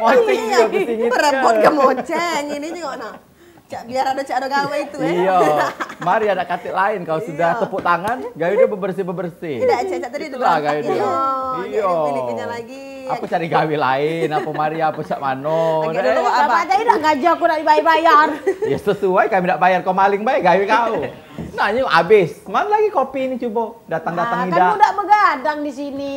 moceng juga kesingit. Repot ke moceng ini juga nah. Biar ada cak ada gawe itu Iya. Mari ada katik lain kalau sudah tepuk tangan, gawe dia bebersih-bebersih. Tidak, cak tadi itu lah gawe dia. Iya. Pilihnya lagi. Apa cari gawe lain? Apa Mari apa cak mano? Apa aja tidak gaji aku nak bayar. Ya sesuai kami tidak bayar kau maling baik gawe kau. Nah ini habis. Mana lagi kopi ini coba datang-datang tidak. Kan udah begadang di sini.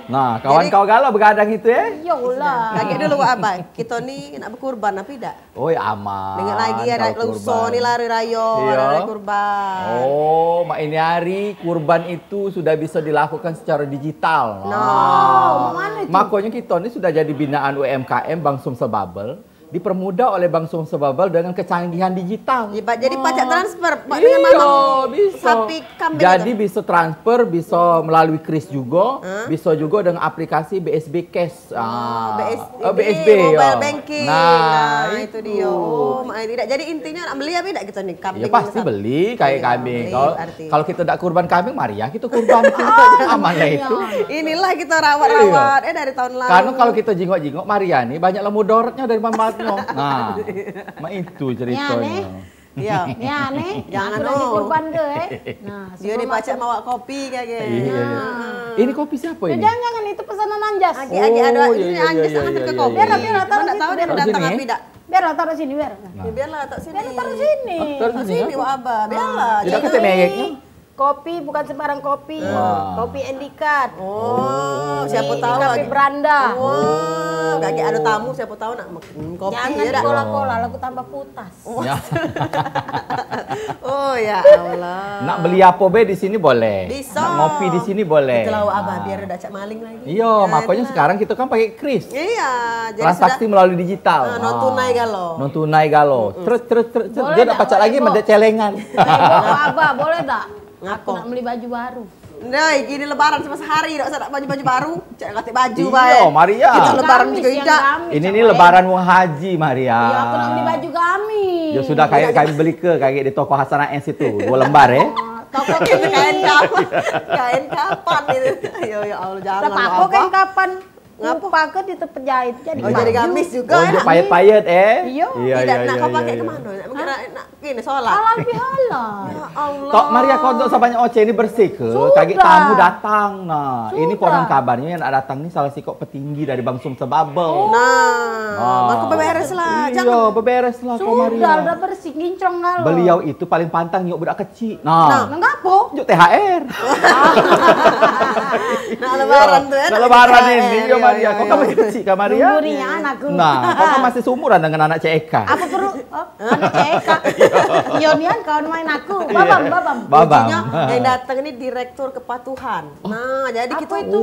Nah kawan kau galau begadang itu ya? Iyalah. Kaget dulu apa? Kita nih nak berkurban apa tidak? Oh ya aman. Dengar lagi ada lungso nih lari rayo, ada kurban. Oh, mak ini hari kurban itu sudah bisa dilakukan secara digital. Mana itu? Makanya kita ini sudah jadi binaan UMKM Bank Sumsel Bubble. Dipermudah oleh Bank Sumsel Bubble dengan kecanggihan digital. Jadi pajak transfer, Pak, iya, dengan mana? Bisa. Sapi kambing jadi itu? bisa transfer, bisa melalui kris juga, bisa juga dengan aplikasi BSB Cash. BSB mobile banking. Nah, itu dia. Oh, tidak. Jadi intinya nak beli apa tidak kita nih kambing? Ya pasti beli kayak kambing. Kalau kita tidak kurban kambing, mari ya kita kurban. Aman lah itu. Inilah kita rawat-rawat. Dari tahun lalu. Karena kalau kita jingok-jingok Mariani banyak lemudorotnya dari mamatnya. Nah, itu ceritanya. Iya. Ini aneh. Jangan lagi kurban ke Nah, dia dipacak bawa kopi kayak gitu. Iya. Ini kopi siapa ini? Jangan itu pesanan Anjas. Agi ada ini Anjas hantar ke kopi. Biar taruh tahu dia datang apa tidak. Biarlah taruh sini biar. Biarlah taruh sini. Taruh sini. Taruh sini Wak Abah. Biarlah. Tidak kata mereknya. Kopi bukan sembarang kopi. Kopi Endikat. Siapa tahu kopi Beranda. Gak ada tamu siapa tahu nak makan kopi. Jangan kola-kola, lagu tambah putas. Oh ya Allah. Nak beli apa be di sini boleh. Bisa. Nak ngopi di sini boleh. Itulah Wak Abah biar udah cak maling lagi. Iya, makanya sekarang kita kan pakai kris. Iya. Transaksi melalui digital. Non tunai galo. Non tunai galo. Terus. Dia nak pacak lagi mendet celengan. Abah, boleh tak? Aku nak beli baju baru. Nah, ini lebaran cuma sehari, tidak usah baju-baju baru. Cak ganti baju Iya, Maria. Kita lebaran juga tidak. Ini lebaran wong haji, Maria. Iya, aku nak beli baju gamis. Ya sudah kami beli kayak di toko Hasanah S itu, 2 lembar ya. Toko itu kain kapan itu. Ya Allah jangan. Aku kain kapan? Ngapa pakai di tempat jahit jadi gamis juga. Untuk payet-payet Iya. Tidak nak kau pakai kemana? Nak ini sholat. Halal bihalal. Ya Allah. Tok Maria kau untuk sebanyak Oce ini bersih ke? Kaget tamu datang. Nah, ini konon kabarnya yang datang ini salah si kok petinggi dari Bank Sumsel Bubble. Aku beberes lah. Iya, beberes lah kau Maria. Sudah bersih, gincong kalau. Beliau itu paling pantang nyok budak kecil. Nah, ngapa? Nyok THR. Nah, lebaran tuh ya. Nah, lebaran ini, yo Maria. Kau kan masih kecil kan Maria? Umurnya anakku. Nah, kau kan masih seumuran dengan anak CEK. Apa perlu? Anak CEK. Ionian kawan main aku. Babam. Yang datang ini direktur kepatuhan. Nah, jadi kita itu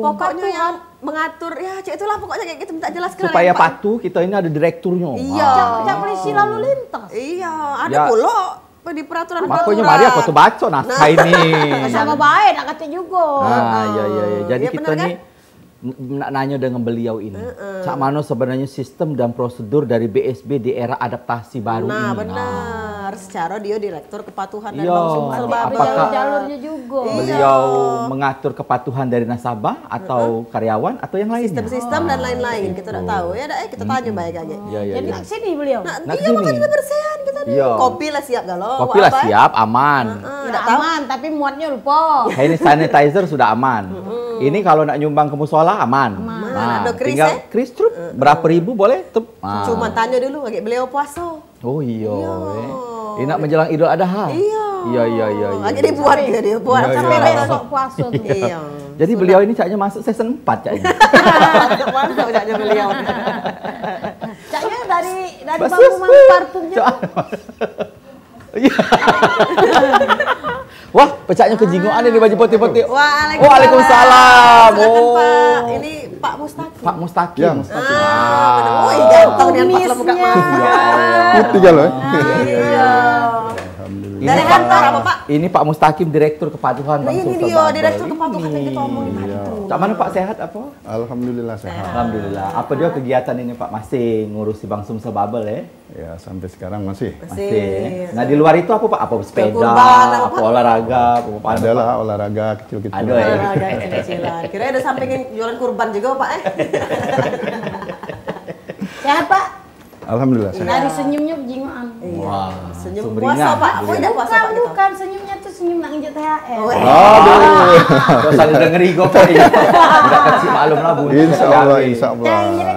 pokoknya yang mengatur ya cek itulah pokoknya kayak gitu minta jelaskan supaya patuh kita ini ada direkturnya. Iya. Cak polisi lalu lintas. Iya, ada pula di peraturan. Makanya Maria kau tuh baca naskah ini. Sama baik nak kata juga. Iya. Jadi kita nih nak nanya dengan beliau ini. Cak mano sebenarnya sistem dan prosedur dari BSB di era adaptasi baru ini. Nah, benar. Secara dia direktur kepatuhan dari Iya. Bank Sumsel Bubble. Apakah jalurnya juga. Beliau mengatur kepatuhan dari nasabah atau karyawan atau yang lainnya? Sistem-sistem dan lain-lain kita tidak tahu. Ya, kita tanya baik aja. Jadi nak sini beliau. Nah, iya makanya kebersihan kita nih. Kopi lah siap galau. Kopi lah siap, aman. Tidak aman, tapi muatnya lupa. Hand sanitizer sudah aman. Ini kalau nak nyumbang ke musola aman. Nah, ada kris tinggal kris trup berapa ribu boleh tuh. Cuma tanya dulu bagi beliau puasa. Oh iya. Ini nak menjelang Idul Adha. Iya. Lagi dibuat dia buat sampai besok puasa tuh. Iya. Jadi beliau ini caknya masuk season 4 caknya. Masuk caknya beliau. Caknya dari bangunan parfumnya. Iya. Wah, pecahnya kejingoan ini baju putih-putih. Waalaikumsalam. Ini Pak Mustaqim. Pak Mustaqim. Wih, ganteng dia pas buka masker. Putih ya loh. Iya. Dari kantor apa Pak? Ini Pak Mustaqim, Direktur Kepatuhan Bank Sumsel Bubble. Ini dia Direktur Kepatuhan yang kita omongin tadi tuh. Cak mana Pak sehat apa? Alhamdulillah sehat. Alhamdulillah. Apa dia kegiatan ini Pak masih ngurusi Bank Sumsel Bubble ya? Ya sampai sekarang masih. Masih. Nah di luar itu apa Pak? Apa sepeda? Apa olahraga? Apa adalah olahraga kecil-kecil. Ada ya. Olahraga kecil-kecilan. Kira ada sampingin jualan kurban juga Pak Sehat Pak? Alhamdulillah sehat. Dari senyumnya bejingoan. Wah, Senyum sumringah. puasa Pak. Oh, tidak puasa Pak gitu. Bukan, senyumnya tuh senyum nak nginjek THR. Aduh. Terus ada dengeri gue Pak. Udah kasih maklum lah Bu. Insya Allah, insya Allah.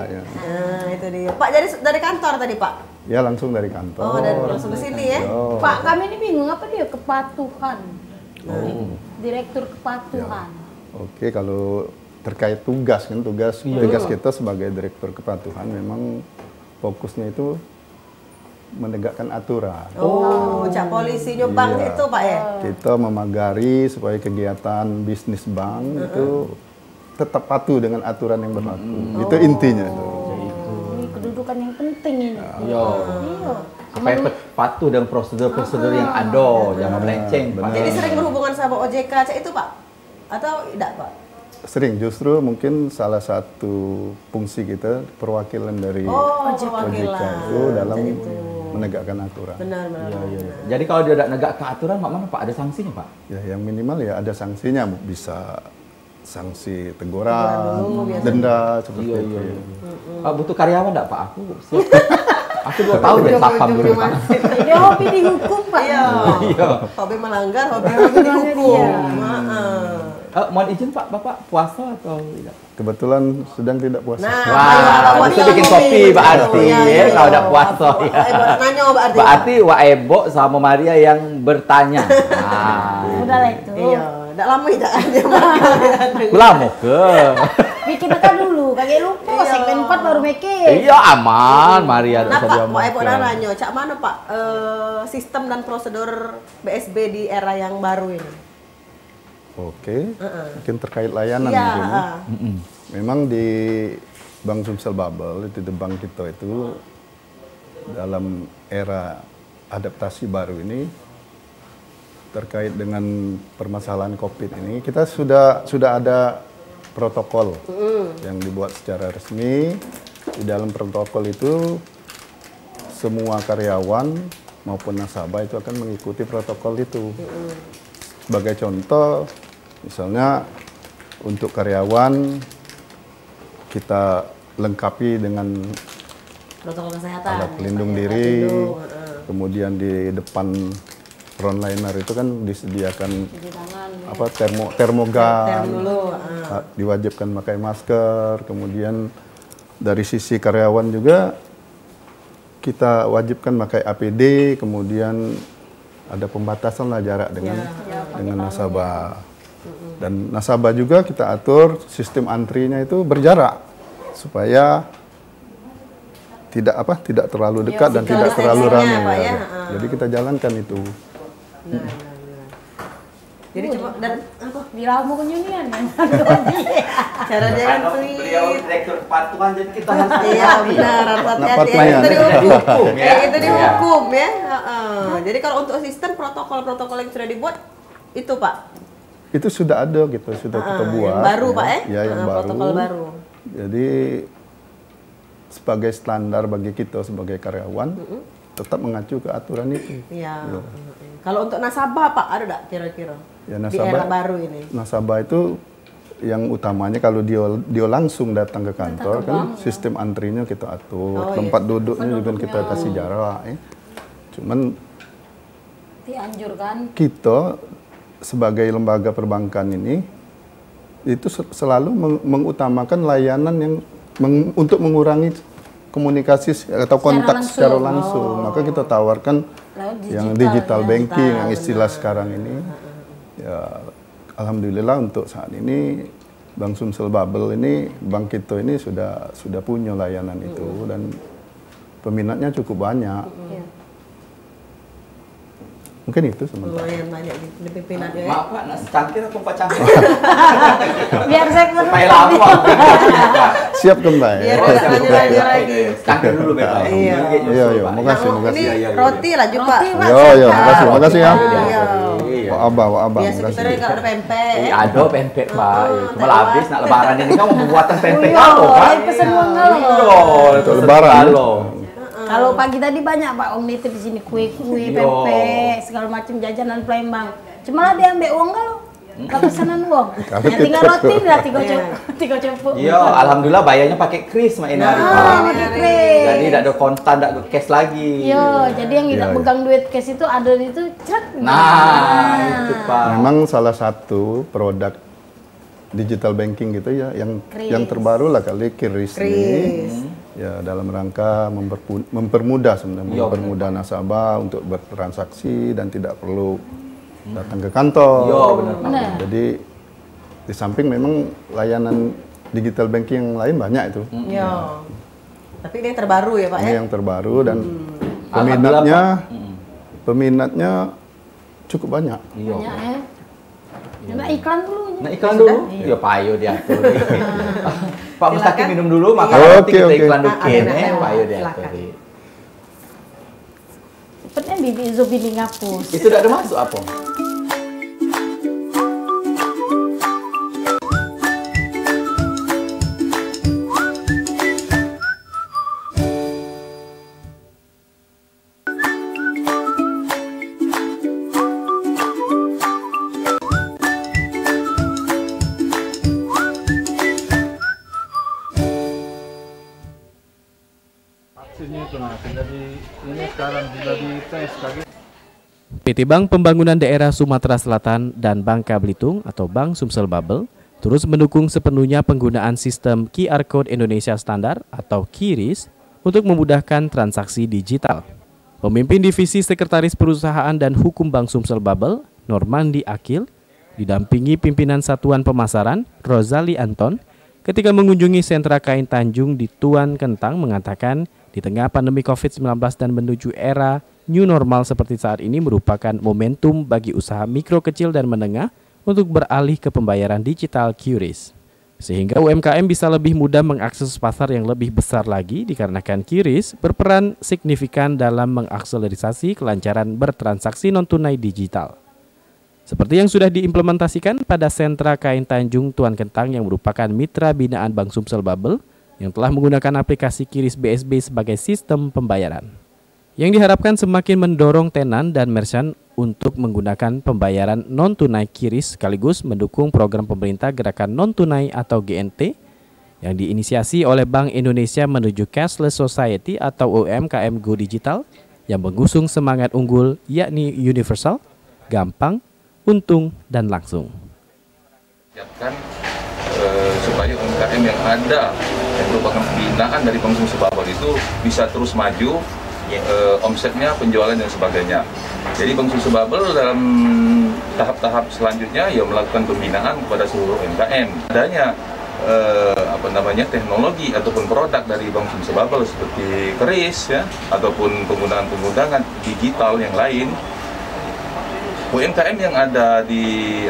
Ya. Nah, itu dia. Pak, jadi dari kantor tadi Pak? Ya langsung dari kantor. Oh, dari langsung ke sini ya? Oh. Pak, kami ini bingung apa dia kepatuhan. Direktur kepatuhan. Oke, kalau terkait tugas kan tugas kita sebagai direktur kepatuhan memang fokusnya itu menegakkan aturan. Oh, cak polisi bank Iya. itu Pak ya? Kita memagari supaya kegiatan bisnis bank itu tetap patuh dengan aturan yang berlaku. Itu intinya tuh. Ini kedudukan yang penting ini. Iya. Iya. Supaya patuh dengan prosedur-prosedur yang ada, jangan melenceng. Pak. Jadi sering berhubungan sama OJK cak itu Pak? Atau tidak Pak? Sering, justru mungkin salah satu fungsi kita perwakilan dari Oh, OJK perwakilan. itu dalam menegakkan aturan. Benar. Jadi kalau dia tidak negak keaturan, Pak, mana Pak? Ada sanksinya Pak? Ya, yang minimal ya ada sanksinya, bisa sanksi teguran, denda seperti itu. Pak butuh karyawan enggak Pak? Aku siap. Aku 2 tahun ya sapam dulu Pak. Dia hobi dihukum Pak. Iya. Hobi melanggar, hobi dihukum. Mohon izin Pak, Bapak puasa atau tidak? Kebetulan sedang tidak puasa. Nah, Wah, itu bikin kopi berarti ya, kalau udah puasa ya. Nanya berarti. Berarti Wak Ebo sama Maria yang bertanya. Nah, Udah lah itu. Iya, enggak lama tidak ada. lama ke. Bikin akan dulu, kagak lupa. Segmen 4 baru bikin. Iya aman, Maria Nah tidak Pak, usah Pak Ebo diomongkan. nanya, cak mana Pak sistem dan prosedur BSB di era yang baru ini? Oke, mungkin terkait layanan Iya, mungkin. Ya. Memang di Bank Sumsel Bubble itu di bank kita itu dalam era adaptasi baru ini terkait dengan permasalahan COVID ini kita sudah ada protokol yang dibuat secara resmi. Di dalam protokol itu semua karyawan maupun nasabah itu akan mengikuti protokol itu. Sebagai contoh, misalnya untuk karyawan kita lengkapi dengan Protokol kesehatan. alat pelindung diri, kemudian di depan frontliner itu kan disediakan apa termogan, diwajibkan pakai masker, kemudian dari sisi karyawan juga kita wajibkan pakai APD, kemudian ada pembatasan lah jarak dengan nasabah. Dan nasabah juga kita atur sistem antrinya itu berjarak supaya tidak terlalu dekat dan tidak terlalu ramai. Pak, ya. Jadi kita jalankan itu. Jadi cuma dan apa? Bila mau kenyunian kan. Cara dia kan tweet. direktur kepatuhan jadi kita harus Iya benar, hati-hati ya. Patuhnya. Itu dihukum. Ya. Itu dihukum ya. Jadi kalau untuk sistem protokol-protokol yang sudah dibuat itu Pak. Itu sudah ada gitu, sudah kita buat. Yang baru Pak ya? Ya, yang baru. Protokol baru. Jadi sebagai standar bagi kita sebagai karyawan tetap mengacu ke aturan itu. Iya. Kalau untuk nasabah Pak ada enggak kira-kira? Ya, Di era baru ini. Nasabah itu yang utamanya kalau dia langsung datang ke kantor kan sistem antrinya kita atur, tempat duduknya juga kita kasih jarak. Cuman Dianjurkan. kita sebagai lembaga perbankan ini itu selalu mengutamakan layanan yang untuk mengurangi komunikasi atau kontak secara langsung. Maka kita tawarkan yang digital banking yang istilah sekarang ini. Ya, alhamdulillah untuk saat ini Bank Sumsel Bubble ini, bank kita ini sudah punya layanan itu dan peminatnya cukup banyak. Mungkin itu sementara. Lumayan banyak di pimpinannya ya. Maaf Pak, nasi cangkir atau Pak cangkir? Biar segmen Supaya lama. Siap kembali. Biar tidak lanjut lagi. Cangkir dulu Pak. Iya. Iya, makasih, Nah, makasih. ini roti lah juga. Yo, makasih ya. Iya. Wah, abah, Biasa kita makasih. kalau ada pempek. Ada pempek Pak. Cuma habis nak lebaran ini kan mau pembuatan pempek kalau Oh, Pak. pesen uang kalau. Iya, Untuk lebaran. Kalau. Kalau pagi tadi banyak Pak Om nitip di sini kue-kue, Iya. pempek, segala macam jajanan Palembang. Cuma lah dia ambil uang kalau. Pesanan wong. Kalau Tinggal kita- roti dah 3 cepuk. Iya, alhamdulillah bayarnya pakai kris mak ini hari Pak. pakai kris. Jadi tidak ada kontan, tidak ada cash lagi. Iya, jadi yang tidak Iya. pegang duit cash itu ada itu cek. Nah, itu Pak. Memang salah satu produk digital banking gitu ya Kris. yang terbaru lah kali Kris ini. Kris. Ya dalam rangka mempermudah sebenarnya, Iya, mempermudah nasabah untuk bertransaksi dan tidak perlu datang ke kantor. Iya, benar, Pak. Benar. Jadi di samping memang layanan digital banking yang lain banyak itu. Iya. Tapi ini yang terbaru ya Pak Ini ya? yang terbaru dan Alhamdulillah, peminatnya cukup banyak. Iya. Banyak ya. Nah, iklan dulu. Nah iklan dulu. Iya payo diatur. Pak Mustaqim Silakan. minum dulu, maka Iya. nanti kita Oke. iklan dulu. Silakan. Payo Silakan. diatur. Cepetnya bibi Zubini ngapus. Itu tidak ada masuk apa? PT Bank Pembangunan Daerah Sumatera Selatan dan Bangka Belitung atau Bank Sumsel Bubble terus mendukung sepenuhnya penggunaan sistem QR Code Indonesia Standar atau QRIS untuk memudahkan transaksi digital. Pemimpin Divisi Sekretaris Perusahaan dan Hukum Bank Sumsel Bubble, Normandi Akil, didampingi pimpinan Satuan Pemasaran, Rozali Anton, ketika mengunjungi sentra kain Tanjung di Tuan Kentang mengatakan di tengah pandemi COVID-19 dan menuju era new normal seperti saat ini merupakan momentum bagi usaha mikro kecil dan menengah untuk beralih ke pembayaran digital QRIS. Sehingga UMKM bisa lebih mudah mengakses pasar yang lebih besar lagi dikarenakan QRIS berperan signifikan dalam mengakselerasi kelancaran bertransaksi non-tunai digital. Seperti yang sudah diimplementasikan pada sentra kain Tanjung Tuan Kentang yang merupakan mitra binaan Bank Sumsel Bubble yang telah menggunakan aplikasi QRIS BSB sebagai sistem pembayaran. Yang diharapkan semakin mendorong tenan dan merchant untuk menggunakan pembayaran non-tunai QRIS sekaligus mendukung program pemerintah Gerakan Non-Tunai atau GNT yang diinisiasi oleh Bank Indonesia menuju Cashless Society atau UMKM Go Digital yang mengusung semangat unggul yakni universal, gampang, untung, dan langsung. Siapkan supaya UMKM yang ada yang merupakan binaan dari Bank Sumsel Bubble itu bisa terus maju, omsetnya, penjualan dan sebagainya. Jadi Bank Sumsel Bubble dalam tahap-tahap selanjutnya ya melakukan pembinaan kepada seluruh UMKM. Adanya teknologi ataupun produk dari Bank Sumsel Bubble seperti QRIS ya ataupun penggunaan digital yang lain. UMKM yang ada di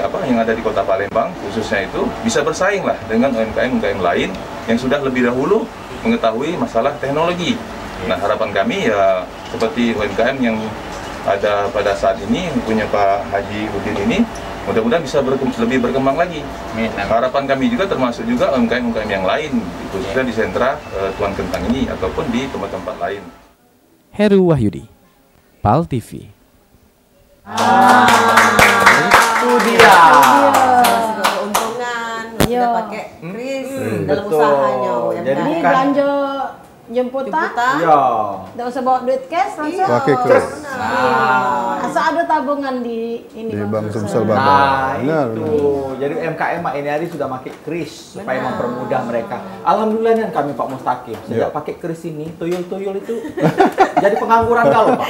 Kota Palembang khususnya itu bisa bersaing lah dengan UMKM lain yang sudah lebih dahulu mengetahui masalah teknologi. Nah, harapan kami ya seperti UMKM yang ada pada saat ini punya Pak Haji Udin ini mudah-mudahan bisa lebih berkembang lagi. Harapan kami juga termasuk juga UMKM yang lain khususnya di sentra Tuan Kentang ini ataupun di tempat-tempat lain. Heru Wahyudi, PAL TV. Itu dia. Salah satu keuntungan Iya. sudah pakai kris dalam betul. usahanya Jadi Ini UMKM. bukan- belanja jemputan, Jemputan. Iya. tidak usah bawa duit cash langsung. Pakai kris. Asal ada tabungan di ini Di Bang Bank Sumsel Sumsel. Bubble. Nah, Benar, itu. benar. Jadi UMKM Mak ini hari sudah pakai kris supaya mempermudah mereka. Alhamdulillah nih kami Pak Mustaqim sejak Iya. pakai kris ini tuyul-tuyul itu jadi pengangguran kalau Pak.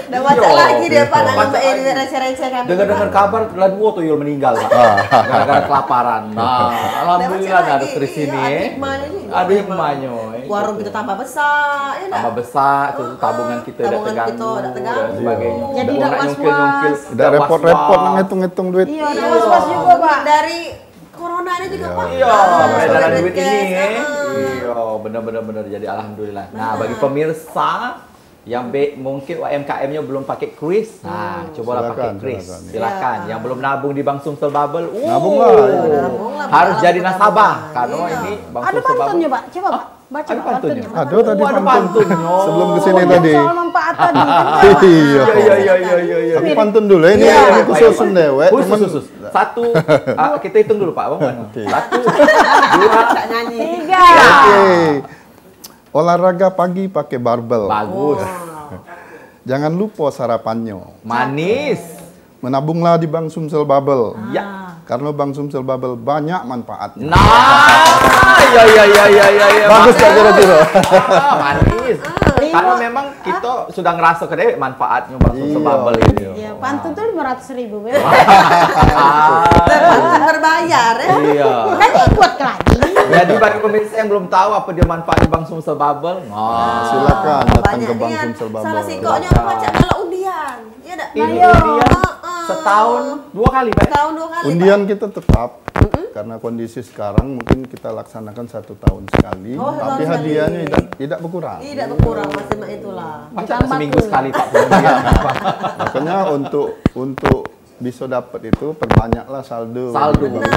Udah baca Iya. lagi dia Pak, Baca nambah ini lagi. receh-receh kami. Dengar-dengar kabar telah 2 tuyul meninggal Pak. Gara-gara kelaparan. Nah, alhamdulillah ada kris ini. Ada hikmahnya nih. Ada hikmahnya. Warung kita tambah besar, ya tambah enggak? besar, terus tabungan kita udah Tabungan terganggu, kita udah terganggu. dan sebagainya. Jadi Udah tidak nak was-was. nyungkil-nyungkil, Tidak repot-repot ngitung-ngitung duit. Iya, ada was-was juga Pak. Dari corona ini juga Pak. Iya, peredaran duit ini. cash, Iya, benar-benar jadi alhamdulillah. Nah, bagi pemirsa Yang B mungkin UMKM-nya belum pakai kris. Nah, cobalah pakai kris. Silakan. Yang belum nabung di Bank Sumsel Bubble, Nabunglah. harus jadi nasabah. Karena ini Bank Ada Sumsel Bubble. pantunnya, Pak. Coba, Pak. Baca Ada Pak, pantunnya? Ada tadi ada pantun. pantunnya. Sebelum kesini Yang tadi. soal manfaat tadi. Iya. Iya. Tapi pantun dulu ini Iya, ini baik, khusus baik. dewek. Khusus. Satu, kita hitung dulu Pak. Satu, dua, Tak nyanyi. 3. Oke. Olahraga pagi pakai barbel. bagus. Jangan lupa sarapannya. Manis. Menabunglah di Bank Sumsel Bubble. Ya. Karena Bank Sumsel Bubble banyak manfaatnya. Nah, ya. Bagus tak kira-kira? Manis. Karena memang kita sudah ngerasa ke manfaatnya Bank Sumsel Iya. Bubble ini. Ya, pantun tuh 500.000. Pantun berbayar ya. Iya. Kan ikut lagi. Jadi bagi pemirsa yang belum tahu apa dia manfaatnya Bank Sumsel Bubble, Silakan datang ke Banyak Bank niat. Sumsel Bubble. Salah sikoknya pajak kalau undian. Iya enggak? ini Ayo. dia setahun 2 kali, Pak. Tahun 2 kali. Undian kita tetap karena kondisi sekarang mungkin kita laksanakan 1 tahun sekali, Oh, tapi setahun hadiahnya tidak berkurang. Tidak berkurang masih itulah. Pajak seminggu sekali Pak undian. Makanya untuk bisa dapat itu perbanyaklah saldo. Saldo. Nah,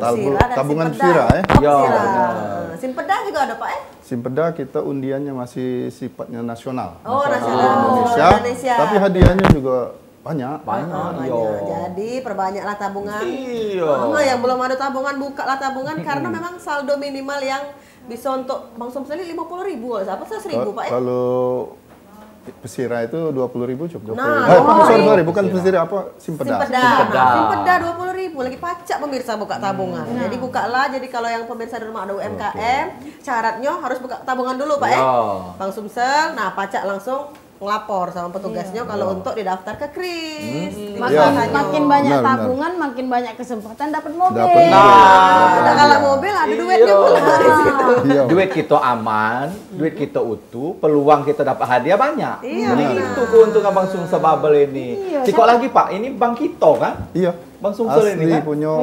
Sira dan tabungan Simpeda. Sira ya. Oh, Ya, Sira. benar. Simpeda juga ada Pak ya? Simpeda kita undiannya masih sifatnya nasional. Oh, nasional Indonesia. Tapi hadiahnya juga banyak. Banyak. Jadi perbanyaklah tabungan. Iya. Yang belum ada tabungan bukalah tabungan karena memang saldo minimal yang bisa untuk Bank Sumsel ini 50.000. Apa 100.000 Pak ya? Kalau pesira itu 20.000 cukup. Nah, sorry, bukan pesira apa Simpeda. Simpeda 20.000 lagi pajak pemirsa buka tabungan. Jadi bukalah. Jadi kalau yang pemirsa di rumah ada UMKM, syaratnya harus buka tabungan dulu Pak ya. Bank Sumsel, nah pajak langsung ngelapor sama petugasnya kalau untuk didaftar ke KRIS. Makin banyak Benar, tabungan, makin banyak kesempatan dapat mobil. Nah, kalau mobil ada duitnya pula di situ. Iya. Duit kita aman, duit kita utuh, peluang kita dapat hadiah banyak. Iya, Jadi benar. itu keuntungan Bank Sumsel Bubble ini. Iya, Sikok lagi Pak, ini bank kita kan? Iya. Bank Sumsel Asli ini kan? punya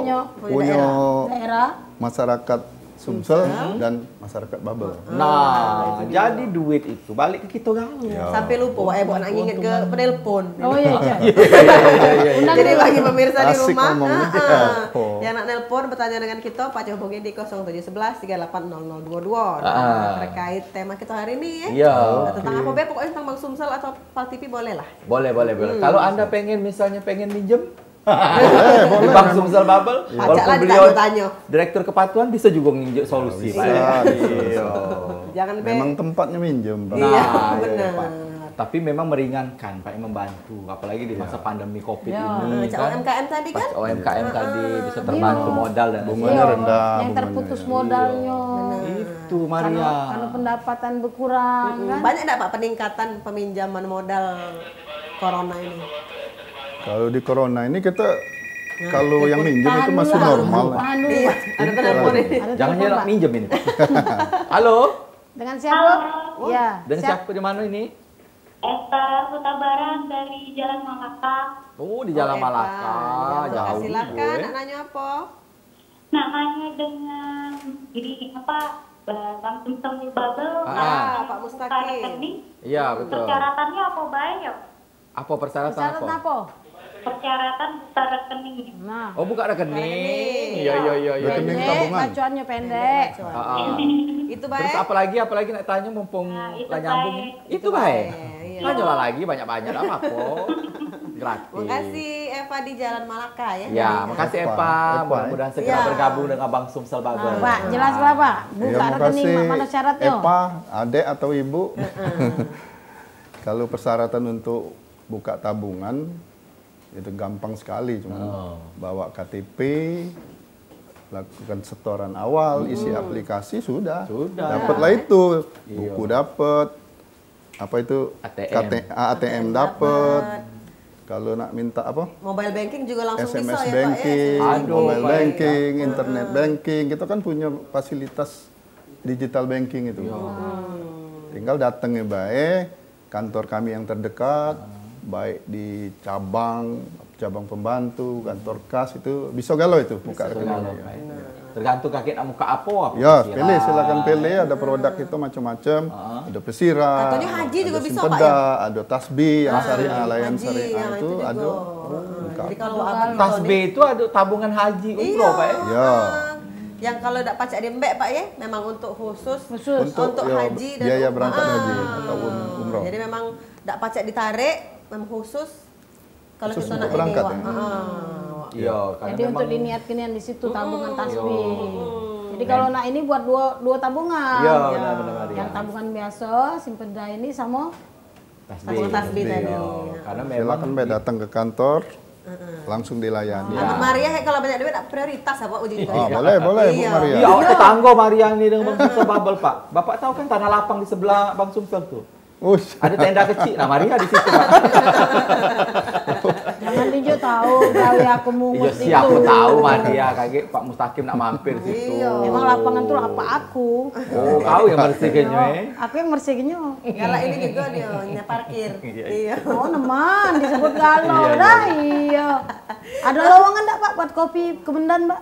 Daerah. masyarakat Sumsel dan masyarakat Bubble. Nah, jadi duit itu balik ke kita galau. Sampai lupa Wak bukan nak inget ke penelpon. Oh iya. Jadi bagi pemirsa di Asik rumah ngomongnya. yang nak nelpon bertanya dengan kita, Pak hubungi di 0711 380022 terkait tema kita hari ini ya. Iya. Tentang apa be pokoknya tentang Bank Sumsel atau Pal TV boleh lah. Boleh. Kalau Anda pengen minjem di Bank Sumsel Bubble, Pajaklah walaupun beliau ditanya. direktur kepatuhan bisa juga nginjek solusi, Pak. Bisa. Jangan be. Memang tempatnya minjem, Pak. Iya, Nah, benar. Pak. Tapi memang meringankan, Pak, membantu, apalagi di masa pandemi Covid ini. Cak UMKM tadi kan? Pas UMKM tadi bisa terbantu modal dan Bunganya rendah. Yang terputus bunganya, modalnya. itu Maria. Karena pendapatan berkurang kan. Banyak enggak Pak peningkatan peminjaman modal corona ini? Kalau di corona ini kita kalau yang minjem itu masih normal. Tahan dulu, Iya, Pak. ada telepon ini. Ada Jangan telepon, nyelak Pak. minjem ini, Pak. Halo? Dengan siapa? Iya. Dan siapa di mana ini? Esther Huta Barang dari Jalan Malaka. Oh, di Jalan Malaka. Jauh. Silakan, gue. nak nanya apa? Namanya dengan ini apa? Bank Sumsel Bubble. Pak Mustaqim. Rekening. Iya, betul. Persyaratannya apa baik ya? Apa persyaratan Syarat apa? apa? Persyaratan buka rekening. Nah. Oh, buka rekening. Iya. Rekening Pendek, tabungan. bacoannya pendek. Itu Terus baik. apa lagi nak tanya mumpung itu lah nyambung baik. ini? Itu baik. Iya. Tanyalah lagi banyak-banyak apa gratis. Makasih Eva di Jalan Malaka ya. Ya, makasih Eva. Eva, Mudah-mudahan segera Iya. bergabung dengan Bank Sumsel Bubble. Pak, jelaslah Pak. Ya, Buka rekening makasih mana syaratnya? Epa, adek atau ibu. Kalau persyaratan untuk buka tabungan itu gampang sekali, cuma bawa KTP, lakukan setoran awal, isi aplikasi sudah. Dapatlah itu, buku dapat, apa itu ATM dapat. Kalau nak minta apa? Mobile banking juga langsung SMS bisa ya banking, Pak ya. mobile banking, internet banking, kita kan punya fasilitas digital banking itu. Tinggal datangnya baik, kantor kami yang terdekat, baik di cabang pembantu, kantor kas itu bisa galau itu buka rekening. Tergantung kakek nak muka apa Ya, pesirah. pilih silakan pilih. Ada produk itu macam-macam. Ada pesirah. Katanya haji juga ada bisa, simpeda, Pak, ya? ada tasbih yang syariah, layan haji, syariah yang itu juga. ada. Jadi kalau abang Tasbih itu ada tabungan haji umroh Pak ya? Ya. Yang kalau tidak pacak di mbek Pak ya, memang untuk khusus untuk ya, haji dan biaya berangkat haji atau umroh. Jadi memang tidak pacak ditarik, memang khusus kalau Khusus kita untuk nak berangkat, ini, ya? Wak. Iya, karena Jadi memang untuk diniatkan yang di situ tabungan tasbih. Jadi kalau nak ini buat dua tabungan. Iya, benar-benar Maria. Yang tabungan biasa, simpeda ini sama Tabungan tasbih tadi. Karena memang Silakan Mbak datang ke kantor, langsung dilayani. Amat Maria kalau banyak duit tak prioritas apa uji juga. Oh, boleh, boleh Bu Iya. Maria. Iya, awak tetangga Maria ini dengan Bang Sumsel Bubble, Pak. Bapak tahu kan tanah lapang di sebelah Bang Sumsel tuh? Ush. Ada tenda kecil. Nah, Maria di situ, Pak. jangan Lijo tahu gawe aku mungut Iya, siapa itu. tahu Maria kaget Pak Mustaqim nak mampir situ. Iya. Memang lapangan tuh apa aku. Oh, kau yang bersihkannya. Aku yang bersihinnya. Kalau ini juga dia parkir. Iya. Oh, neman disebut galau dah. Iya. Ada lowongan enggak Pak buat kopi kemendan, Mbak?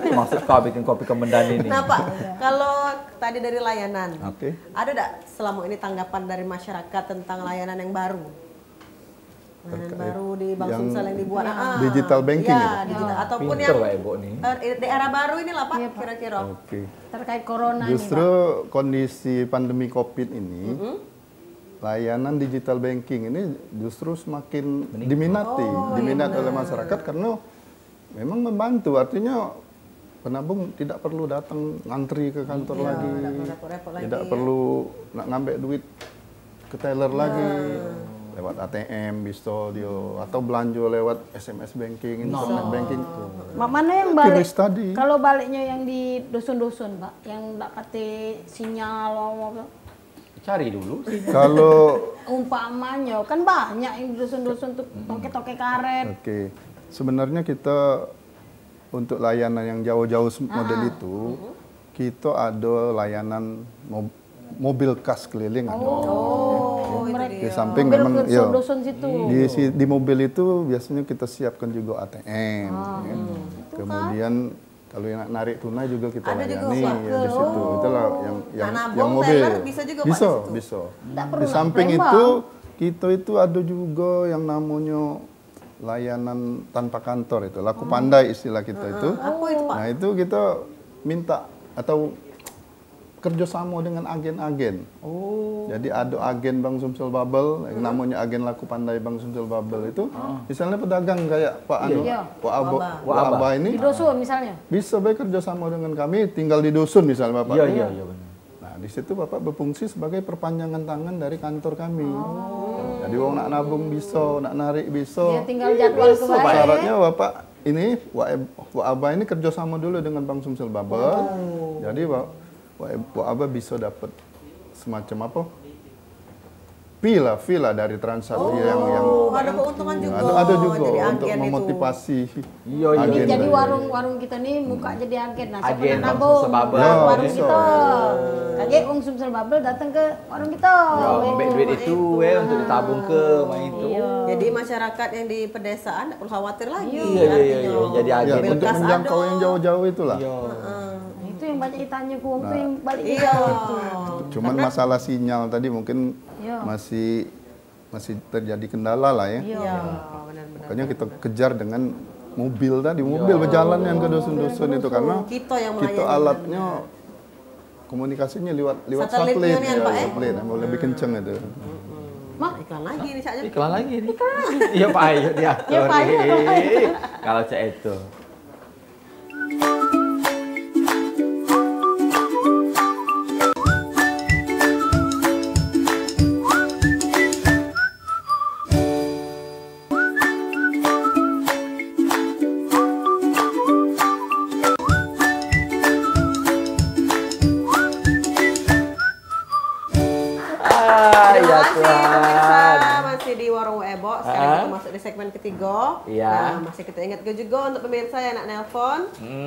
Maksud kau bikin kopi kemendan ini. Nah Pak, kalau tadi dari layanan, Oke. ada tidak selama ini tanggapan dari masyarakat tentang layanan yang baru? Layanan baru di Bang yang Sumsel yang dibuat. digital banking ya, ya? digital. Ataupun Pinter yang Pak Ibu nih. di era baru ini lah Pak, Iya, Pak. kira-kira. Oke. Terkait corona nih, Justru kondisi pandemi Covid ini, layanan digital banking ini justru semakin diminati oleh masyarakat karena memang membantu. Artinya penabung tidak perlu datang ngantri ke kantor lagi, tidak perlu repot-repot lagi, tidak ya. perlu nak ngambil duit ke teller lagi, lewat ATM bisa dia atau belanja lewat SMS banking, internet banking. Mbak, mana yang balik? Kiris tadi. Kalau baliknya yang di dusun-dusun, Pak, yang enggak kate sinyal apa Cari dulu sih. Kalau umpamanya kan banyak yang di dusun-dusun tuh toke-toke karet. Oke, sebenarnya kita untuk layanan yang jauh-jauh model itu, kita ada layanan mobil kas keliling. Oh, Di samping Mobil memang ke ya, dusun situ. di mobil itu biasanya kita siapkan juga ATM. Ya. Kemudian kalau yang nak narik tunai juga kita Ada juga, layani Pak. ya, di situ. Itulah yang nabung, mobil. teller bisa juga, Pak, di Bisa, situ? bisa. Nggak perlu Di samping nambang. itu kita itu ada juga yang namanya layanan tanpa kantor itu, laku pandai istilah kita itu. Apa itu Pak? Nah itu kita minta atau kerjasama dengan agen-agen. Jadi ada agen Bang Sumsel Bubble, yang namanya agen laku pandai Bang Sumsel Bubble itu. Misalnya pedagang kayak Pak Anu, Iya. Pak Abah ini Di dusun misalnya. bisa baik kerjasama dengan kami, tinggal di dusun misalnya Bapak. Iya benar. Nah di situ Bapak berfungsi sebagai perpanjangan tangan dari kantor kami. Jadi wong nak nabung bisa, nak narik bisa. Dia tinggal jadwal ke bawah. Syaratnya Bapak ini Wak Abah ini kerjasama dulu dengan Bang Sumsel Bubble. Jadi Wak Abah bisa dapat semacam apa? Fee lah dari transaksi yang ada keuntungan juga. ada juga jadi untuk agen memotivasi Iya, iya. agen Jadi tadi. warung-warung kita nih buka jadi agen. Nah, siapa Agen yang Bang nabung? Sumsel Bubble. Nah, Ya, warung bisa. kita. Kayak Wong Sumsel Bubble datang ke warung kita. Ya, ambil duit itu untuk ditabung ke main itu. Jadi masyarakat yang di pedesaan tidak perlu khawatir lagi. Iya. Jadi Ya, agen. untuk kas menjangkau ada. yang jauh-jauh itulah. Iya. Nah, itu yang banyak ditanya ke Wong tuh yang balik ke Iya. Jawa itu. Cuman masalah sinyal tadi mungkin Iya. masih terjadi kendala lah ya. Iya, benar-benar. Makanya kita kejar dengan mobil tadi, mobil berjalan yang ke dusun-dusun itu karena Kita yang kita melayani. alatnya komunikasinya lewat Satelit satelit, nian, Pak, ya? satelit, yang lebih kenceng itu. Mak, iklan lagi nih Caknya. Iklan lagi nih. Iya Pak Ayo diatur. Iya, Pak Ayo. Kalau cek itu. Ya Masih pemirsa, Tuhan. masih di Warung Ebo. Sekarang kita masuk di segmen ketiga. Iya. Nah, masih kita ingatkan juga untuk pemirsa yang nak nelpon,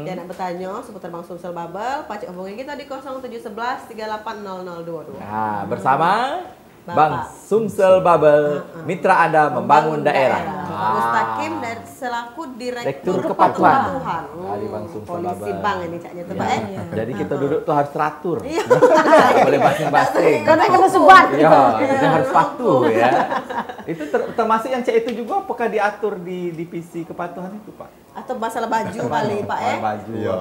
yang nak bertanya seputar Bang Sumsel Bubble, pacak hubungi kita di 0711 380022. Nah, bersama Bang Sumsel Bubble, mitra Anda membangun daerah. Pak Mustaqim dari selaku Direktur Kepatuhan. Dari Bang Sumsel Polisi Bubble. Bank ini caknya tuh Pak Jadi kita duduk tuh harus teratur. Iya. Nggak boleh basing-basing. Karena kita sebat. Iya, kita harus patuh ya. Itu termasuk yang C itu juga apakah diatur di divisi kepatuhan itu, Pak? Atau masalah baju kali Pak Baju. Iya.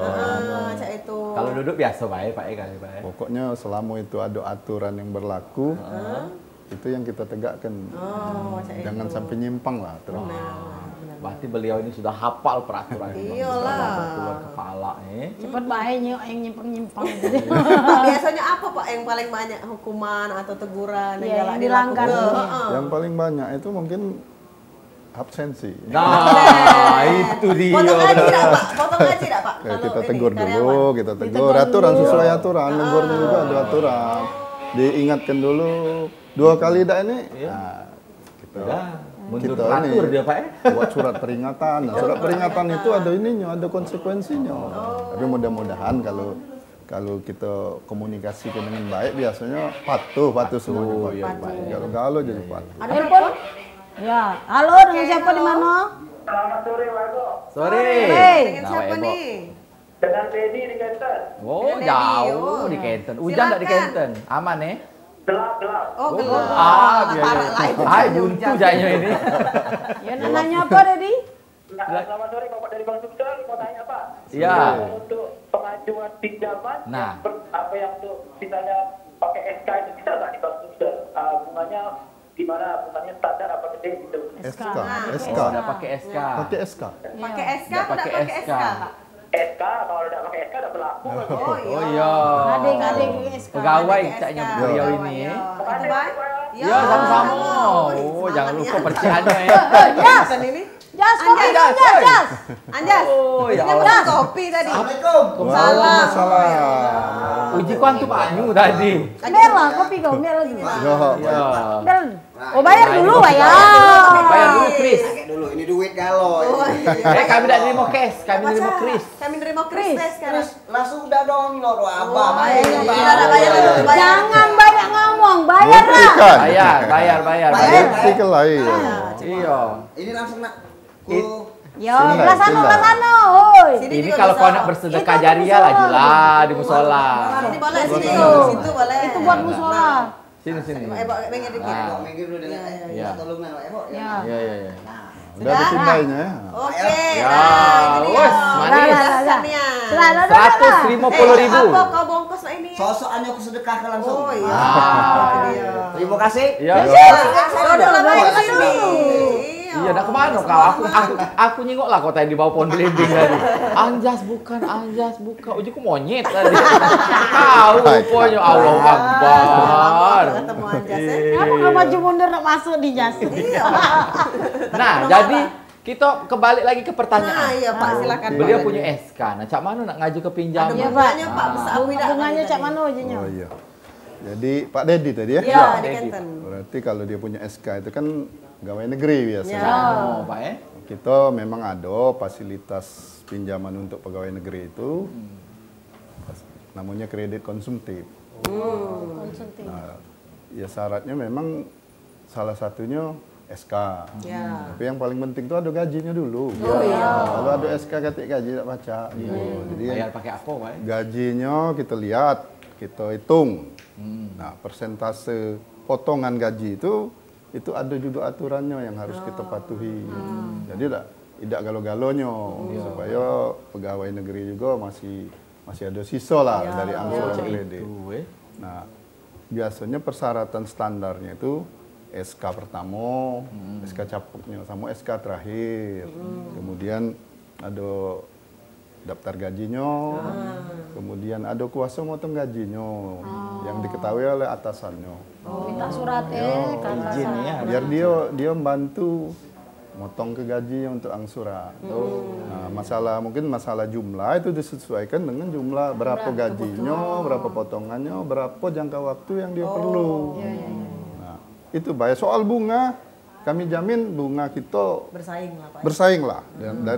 Cak itu. Kalau duduk biasa Pak kali Pak. Pokoknya selama itu ada aturan yang berlaku, itu yang kita tegakkan. Jangan sampai nyimpang lah. Berarti beliau ini sudah hafal peraturan. Iyalah. Keluar kepala Cepat baiknya yang nyimpang-nyimpang. Pak, biasanya apa Pak yang paling banyak hukuman atau teguran Iya, yang yang dilanggar. Yang paling banyak itu mungkin absensi. Nah, itu dia. Potong gaji enggak Pak? Potong gaji enggak Pak? Ya, kita Kalau tegur ini, dulu, karyawan. kita tegur. Aturan sesuai aturan, negurnya juga ada aturan. Diingatkan dulu 2 kali dah ini. Nah, kita Mundur kita teratur ini dia Pak buat surat peringatan. Nah, surat peringatan itu ada ininya, ada konsekuensinya. Tapi mudah-mudahan kalau kita komunikasikan dengan baik, biasanya patuh semuanya. Kalau galau jadi patuh. Ada telepon? Ya, halo dengan siapa di mana? Selamat sore, Pak Eko. Sore. Dengan Nah, siapa Ebo. nih? Dengan Dedi di Kenten. Oh, Dengan jauh Dedi, di Kenten. Hujan enggak di Silakan. Kenten? Aman Gelap. Oh, gelap. biar. Parah lah itu. Hai, buntu jadinya ini. Ya, nanya apa Dedi? Selamat sore, Bapak dari Bang Sumsel. Mau tanya, Pak. Iya. Untuk pengajuan pinjaman, Nah. apa yang untuk misalnya pakai SK itu bisa nggak di Bang Sumsel? Bunganya gimana? Bunganya standar apa gede gitu? SK. Oh, udah pakai SK. Pakai SK. Pakai SK Nggak atau pakai enggak pakai SK? SK Pak? SK, kalau udah pakai SK udah berlaku. Oh iya. Oh iya. Adik-adik SK. Pegawai Pakai caknya SK. beliau Pegawai, ini. ya. Makanya, Itu, Pak? Pak. Ya, sama-sama. Oh, jangan lupa percikannya ya. Jas ini. Jas, kopi Anjas, dong, Jas, Jas. Anjas. Oh, ya Ini Allah. pesan kopi tadi. Waalaikumsalam. Uji ku antum anyu tadi. Bel lah, kopi kau, bel lagi. Ya, Ya. Bel. Oh, bayar dulu, bayar. Bayar dulu, Chris. Pakai dulu, ini duit galau. Oh, iya. Kami tidak nerima cash, kami Apa, nerima Sa? Chris. Kami nerima Chris deh sekarang. Langsung udah dong, lo abang. Oh, iya, ada bayar dulu, bayar. Jangan banyak ngomong, bayar lah. buktikan. Bayar. Buktikan lah, iya. Iya. Ini langsung nak. Yo, Sini, belah sana, sini. belah sana, hoi. Sini Ini juga kalau bisa. kau nak bersedekah Itu jariah lah musola. julah di musola. Sini boleh, sini. Situ. Situ boleh. Itu buat musola. Sini. Minggir dikit. Nah. Minggir dulu dengan Iya. tolongan, Pak Eko. Ya. Iya. Udah dipindainya ya. Oke. Ya, Nah, ini wes, dia. manis. Dasarnya. Selada, 150.000. Apa kau bongkos lah ini? Sosokannya aku sedekahkan langsung. Oh iya. Ah. Iya. Terima kasih. Iya. Kau udah bayar ke sini. Iya, nak kemana kau? Aku nyingok lah kau tadi di bawah pohon belimbing tadi. Anjas bukan. Uji ku monyet tadi. Kau rupanya Allah Akbar. Ketemu Anjas ya. Kenapa kau maju mundur nak masuk di jas? Iya. Nah, jadi kita kembali lagi ke Nah, pertanyaan. iya Pak, silakan. Beliau Pak. punya SK. Nah, cak mana nak ngaju ke Ada pinjaman? Iya, Pak. bunganya Pak, bisa aku tidak. Bunganya cak mana ujinya? Oh iya. Jadi Pak Dedi tadi ya? Iya, di Dedi. Kenten. Berarti kalau dia punya SK itu kan pegawai negeri biasanya. Ya. Oh, Pak Kita memang ada fasilitas pinjaman untuk pegawai negeri itu. Namanya kredit konsumtif. Konsumtif. Nah, ya syaratnya memang salah satunya SK. Ya. Tapi yang paling penting itu ada gajinya dulu. Oh, iya. Kalau ada SK ketik gaji tak baca. Gitu. Jadi Bayar pakai apa, Pak? gajinya kita lihat, kita hitung. Nah, persentase potongan gaji itu ada juga aturannya yang harus kita patuhi. Jadi tidak galo-galonya supaya pegawai negeri juga masih ada sisa lah dari angsuran kredit. Nah, biasanya persyaratan standarnya itu SK pertama, SK capuknya sama SK terakhir. Kemudian ada daftar gajinya, kemudian ada kuasa motong gajinya yang diketahui oleh atasannya. Minta surat kan Izin ya. Biar dia membantu motong ke gajinya untuk angsuran. Nah, mungkin masalah jumlah itu disesuaikan dengan jumlah berapa gajinya, berapa potongannya, berapa jangka waktu yang dia perlu. Nah, itu bayar. Soal bunga, kami jamin bunga kita Bersaing lah Pak. bersaing lah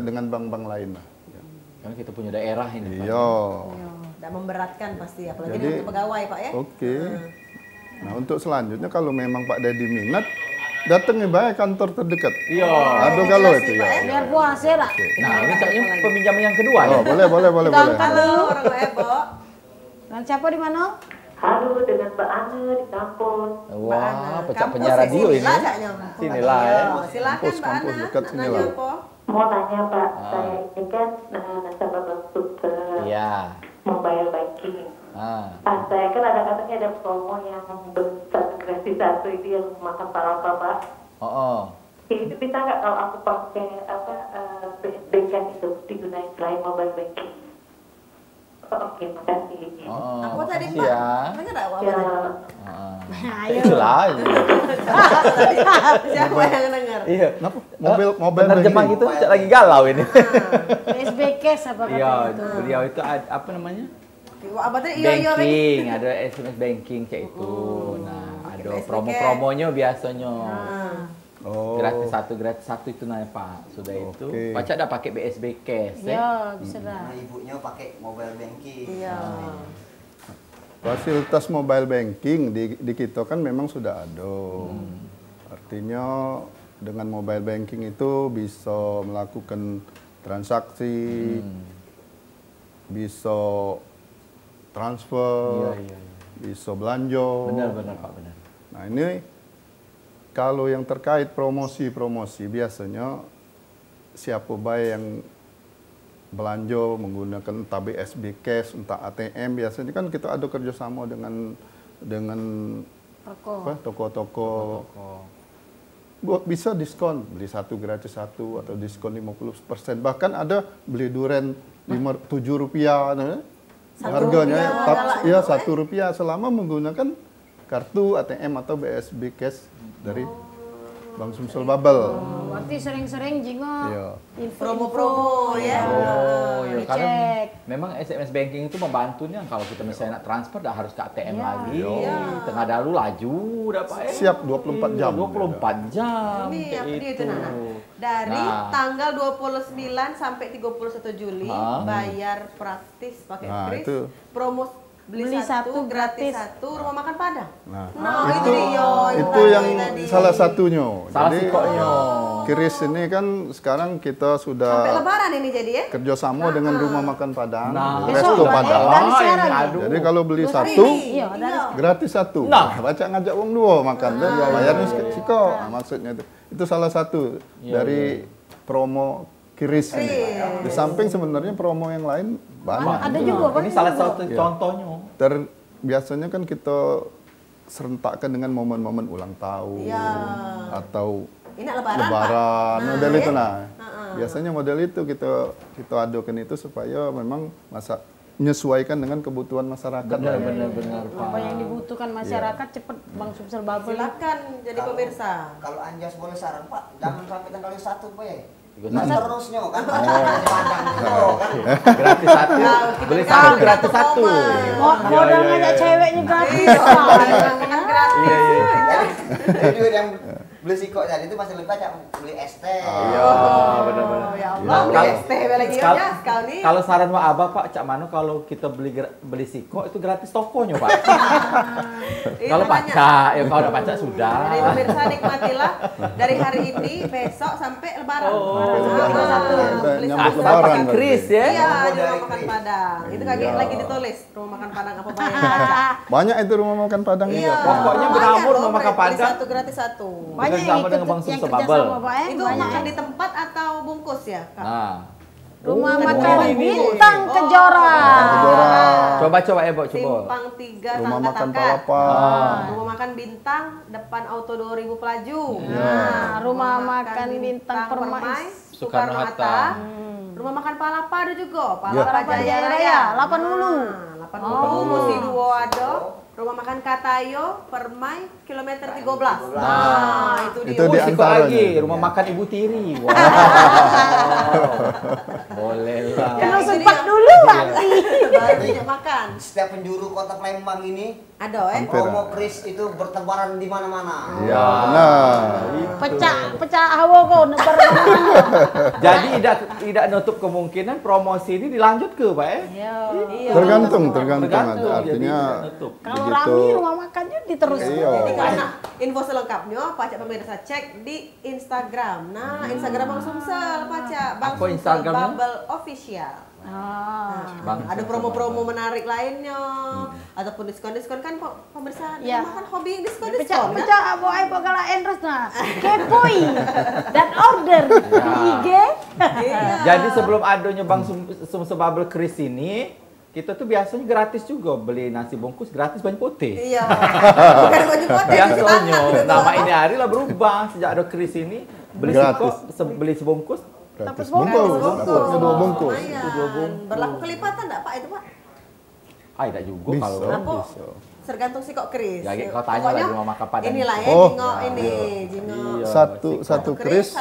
dengan bank-bank lain lah. Karena kita punya daerah ini, Pak. Iya. Tidak memberatkan pasti, apalagi Jadi- untuk pegawai Pak ya. Oke. Nah, untuk selanjutnya kalau memang Pak Dedi minat, datangi baik kantor terdekat. Iya. Aduh kalau itu ya. Biar puas ya, Nak. Nah, ini kayaknya peminjaman yang kedua ya. Oh, boleh. Halo, orang Ebo. Dan siapa di mana? Halo, dengan Mbak Ane di kampus. Wah, pecah penyiar radio ini. Sinilah ya. Silakan Mbak Kampus Ana. dekat sini lah. Mau nanya Pak, saya ini kan nasabah Bank Sumsel, Iya. mobile banking. Saya kan ada katanya ada promo yang satu gratis satu itu yang makan palapa Pak. Itu bisa nggak kalau aku pakai BSB Cash itu digunain selain mobile banking? Oke, makasih. Apa tadi Pak? Ya. Tanya enggak apa? Ayo. Itulah. Siapa yang dengar? Iya. Kenapa? Mobil Penerjemah banking. itu lagi galau ini. PSB Cash apa Iya, kata itu? beliau itu apa namanya? Apa tadi? Iya. Banking, ada SMS banking kayak itu. Nah, ada promo-promonya biasanya. Oh. Gratis satu itu nanya Pak. Sudah itu, Pak Cak dah pakai BSB Cash ya? Ya, bisa dah. Nah, ibunya pakai mobile banking. Iya. Fasilitas mobile banking di kita kan memang sudah ada. Artinya dengan mobile banking itu bisa melakukan transaksi, bisa transfer, bisa belanja. Benar Pak, benar. Nah ini kalau yang terkait promosi-promosi biasanya siapa baik yang belanja menggunakan entah BSB Cash, entah ATM, biasanya kan kita ada kerjasama dengan toko-toko. Bisa diskon, beli satu gratis satu atau diskon 50%. Bahkan ada beli durian Rp7, harganya ya Rp1 selama menggunakan kartu ATM atau BSB Cash dari Bank Sumsel Bubble. Berarti sering-sering jingok Promo-promo ya. Oh, ya karena Dicek. memang SMS banking itu membantunya kalau kita misalnya nak transfer dah harus ke ATM lagi. Iya. Tengah dalu laju dah Pak ya. Siap 24 jam. 24 jam. Ini kayak apa dia itu itu. Nana? Dari Nah. tanggal 29 sampai 31 Juli bayar praktis pakai Nah, kris. itu. Promo beli satu gratis satu rumah makan Padang. Nah, itu dia. itu yang salah satunya. Salah Jadi sikoknya. Kiris ini kan sekarang kita Sampai sudah lebaran ini jadi ya. kerjasama dengan rumah makan Padang, Nah, resto besok Padang. dari sekarang. aduh. Jadi kalau beli Hari satu ini. Iya, dari gratis satu. Nah. Baca ngajak uang dua makan dan bayarnya siko. Nah, maksudnya itu. Itu salah satu dari promo Kiris ini. Di samping sebenarnya promo yang lain banyak. Ada juga Pak. Ini salah satu contohnya. Biasanya kan kita serentakkan dengan momen-momen ulang tahun atau Ini lebaran, lebaran Pak. model itu nah. Biasanya model itu kita adakan itu supaya memang menyesuaikan dengan kebutuhan masyarakat. Benar Pak. Apa yang dibutuhkan masyarakat cepet Bank Sumsel Bubble. Silakan jadi pemirsa. Kalau Anjas boleh saran Pak, jangan sampai tanggal 1 Pak ya. Nah, Terusnya kan Padang itu kan. gratis satu. Beli satu gratis satu. Modal ngajak ceweknya gratis. Gratis. Jadi duit yang beli siko tadi itu masih lebih banyak beli ST. Iya, benar-benar. Ya Allah, beli ST lagi aja sekali. Kalau saran Pak Abah Pak, Cak Mano kalau kita beli siko itu gratis tokonya Pak. Kalau pacak, ya kalau udah pacak sudah. Jadi pemirsa nikmatilah dari hari ini besok sampai lebaran. Beli Nyambut satu. lebaran Pakai berarti. kris ya. Iya, di rumah makan Padang. Itu lagi ditulis rumah makan Padang apa bayar. Banyak itu rumah makan Padang Iya. juga. Pokoknya Banyak beramur loh, rumah makan beli Padang. satu gratis satu. Banyak yang Bekerjasama ikut dengan Bank yang Sumsel kerja Bubble. sama Pak Itu banyak. makan di tempat atau bungkus ya, Kak? Nah, Rumah Oh, makan ini. Bintang Kejora. Kejora. coba ya, Bo, coba. Simpang 3 Rumah makan Tangkat-Tangkat. Palapa. Rumah makan Bintang depan Auto 2000 Pelaju. Nah, rumah makan Bintang Permai. Soekarno-Hatta. Rumah makan Palapa ada juga. Ya. Palapa Jaya Raya. 8 Hulu. 8 Hulu, Musi Duo ada. Rumah makan Katayo, Permai, kilometer 13. Nah, itu dia. Itu di Siko antaranya. lagi, rumah makan Ibu Tiri. Wow. Boleh lah. Ya, Harus itu sempat dia. dulu nanti. Banyak makan. Setiap penjuru kota Palembang ini Ada promo kris itu bertebaran di mana-mana. Ya, benar. Pecah hawa kau nebar mana. Jadi tidak nutup kemungkinan promosi ini dilanjut ke Pak ya? Iya. Iya. Tergantung Tergantung, artinya jadi tidak nutup. Kalau rame rumah makannya diteruskan. Jadi karena info selengkapnya pacak pemirsa cek di Instagram. Nah, Instagram Bang Sumsel pacak Bang Sumsel Bubble Official. Ada promo-promo menarik lainnya ataupun diskon-diskon kan pemirsa kan hobi diskon-diskon. Pecah boy pokoknya endros nah. Kepoi dan order di IG. Jadi sebelum adanya Bang Sumsel Bubble Kris ini, kita tuh biasanya gratis juga beli nasi bungkus gratis banyak putih. Iya. Bukan banyak putih. Biasanya nama ini hari lah berubah sejak ada Kris ini beli sebungkus. Gratis bungkus. Dapatnya 2 bungkus. Berlaku kelipatan enggak Pak itu Pak? Tidak juga kalau bisa. Tergantung sih kok Kris. Ya kau tanya lagi rumah makan Padang. Inilah ya Jingo. Satu Kris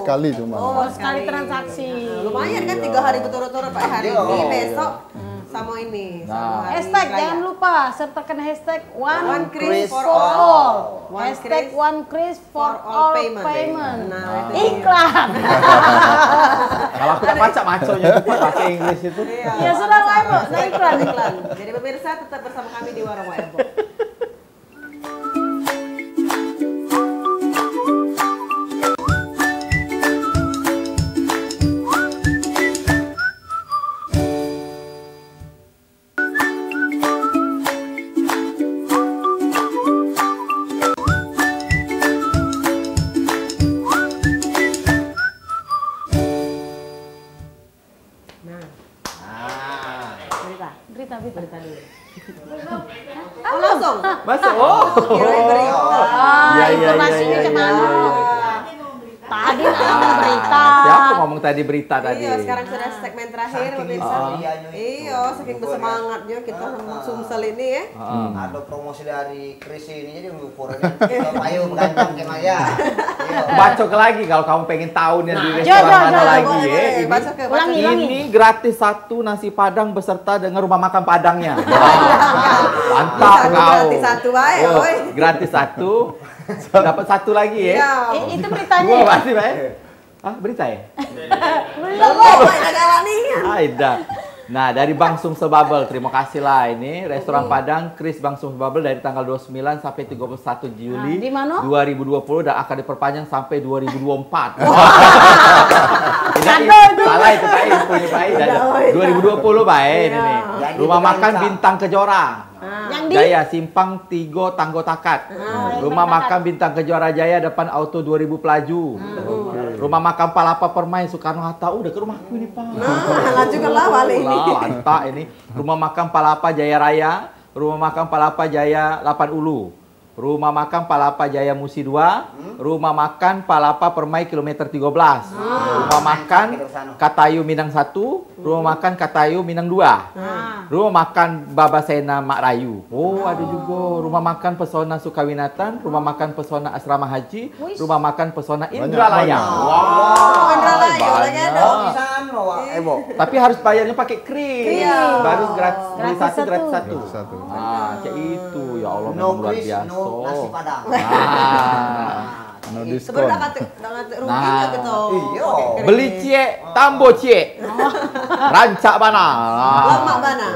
sekali cuma. Sekali transaksi. Lumayan kan 3 hari berturut-turut Pak, hari ini besok sama ini. Hashtag jangan lupa sertakan hashtag One Kris for all. Hashtag One Kris for all payment. Nah, iklan. Kalau aku tak baca maconya itu pakai Inggris itu. Ya sudah lah Bu, nah iklan. Jadi pemirsa tetap bersama kami di Warung Webo. Berita dulu. Oh, langsung? Masuk. Informasinya kemana? Tadi berita. Siapa ngomong tadi berita tadi? Iya, sekarang sudah segmen terakhir pemirsa. Iya, saking bersemangatnya kita sama Sumsel ini ya. Ada promosi dari Kris ini jadi lupurannya payung ganjang kayak ya. Baca ke lagi kalau kamu pengen tahu nih di restoran mana lagi ya. Ini gratis 1 nasi Padang beserta dengan rumah makan Padangnya. Mantap kau. Gratis 1 baik, oi. Gratis 1. Dapat 1 lagi ya. Itu beritanya. Pasti baik. Berita ya? Belum. Nah, dari Bang Sumsel Bubble, terima kasih lah ini restoran Padang Kris Bang Sumsel Bubble dari tanggal 29 sampai 31 Juli 2020 dan akan diperpanjang sampai 2024. Salah itu Pak, infonya Pak. 2020 Pak ini. Rumah makan Bintang Kejora. Jaya Simpang 3 Tanggo Takat. Rumah makan Bintang Kejora Jaya depan Auto 2000 Pelaju. Rumah makan Palapa Permai Soekarno Hatta. Udah ke rumahku ini Pak. Lanjutkanlah wali ini. Lantak ini. Rumah makan Palapa Jaya Raya. Rumah makan Palapa Jaya 8 Ulu. Rumah makan Palapa Jaya Musi 2, rumah makan Palapa Permai kilometer 13. Rumah makan Katayu Minang 1, rumah makan Katayu Minang 2. Rumah makan Babasena Mak Rayu. Oh, ada juga rumah makan Pesona Sukawinatan, rumah makan Pesona Asrama Haji, rumah makan Pesona Indralaya. Wow, Indralaya lagi ada. Tapi harus bayarnya pakai Kris. Baru gratis, beli 1 gratis 1. Kayak itu. Ya Allah, memang luar biasa. Nasi Padang. No diskon. Sebenarnya kata ruginya gitu. Beli cie, tambo cie. Rancak mana? Lemak mana?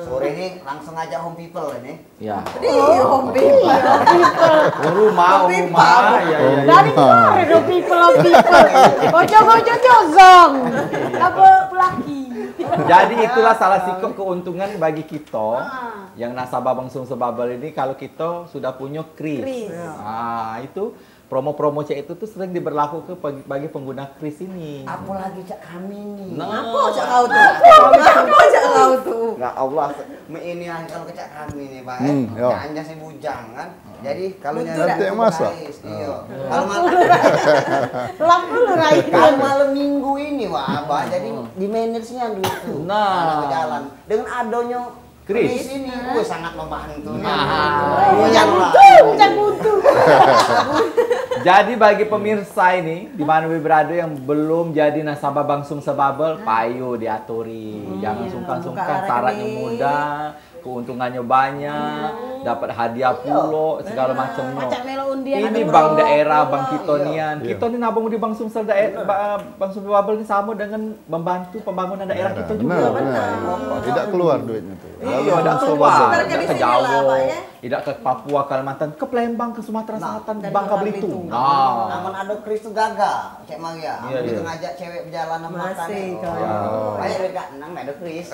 Sore ini langsung aja Home People ini. Ya. Home People. Rumah. Ya. Dari kemarin Home People. Ojo jozong. Apa pelaki? Jadi itulah salah satu keuntungan bagi kita yang nasabah Bang Sumsel Bubble ini kalau kita sudah punya Kris. Itu promo-promo cek itu tuh sering diberlakukan bagi pengguna Kris ini. Apalagi cak kami nih. Apa cak kau tuh? Apa cak kau tuh? Nggak Allah, ini kalau kecak kami nih Pak. Hanya si bujang kan. Jadi kalau nanti yang masak. Kalau malam minggu ini wah, jadi di manajersnya dulu. Nah, jalan dengan adanya Kris ini sangat membantu. Buntu. Jadi bagi pemirsa ini di mana berada yang belum jadi nasabah Bang Sumsel Bubble, payo diaturi. Jangan sungkan-sungkan, syaratnya mudah. keuntungannya banyak, dapat hadiah pulo, segala macamnya. Pacak melo undian. Ini bank daerah, Bank Kitonian. Kita nih nabung di Bank Sumsel daerah, Bank Sumsel Babel ini sama dengan membantu pembangunan daerah kita juga. Benar. Tidak keluar duitnya tuh. Iya, tidak keluar. Tidak ke Jawa, tidak ke Papua, Kalimantan, ke Palembang, ke Sumatera Selatan, Bangka Belitung. Namun ada Kris tuh gagal, Cek Maria. Begitu ngajak cewek berjalan sama matanya. Ayo udah nang ada Kris.